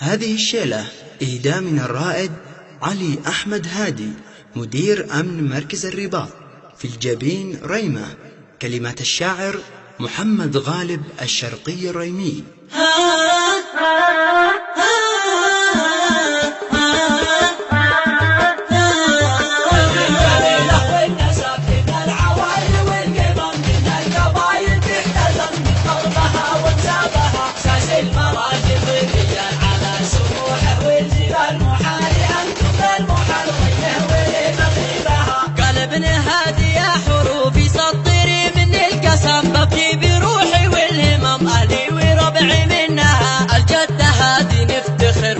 هذه الشيلة إهداء من الرائد علي أحمد هادي، مدير أمن مركز الرباط في الجبين ريمة. كلمات الشاعر محمد غالب الشرقي الريمي.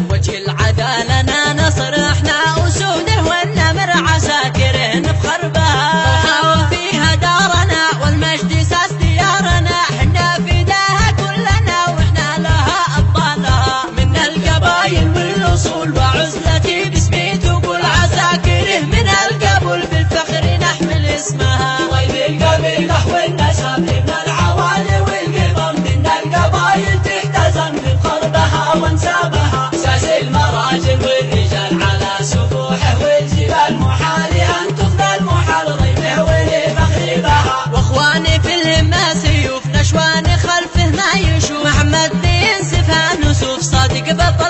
وجه العدالة لنا نصر، احنا أسوده والنمر عساكره نفخر بها، وفيها دارنا والمجد ساس ديارنا، احنا فداها كلنا واحنا لها أبطالها، من القبايل والأصول وعزلتي باسمي تقول عساكره، من القبول بالفخر نحمل اسمها، طيب القبيلة والنسب من العوالي والقبم، من القبايل تحتزم بقربها وانسابها، المراجل والرجال على سفوحه، والجبال محال أن تفنى المحال ريمه ولمغربها، واخواني في الهمة سيوف نشوان خلفه ما يشوف، محمد ذي سفان نسوف صادق بطل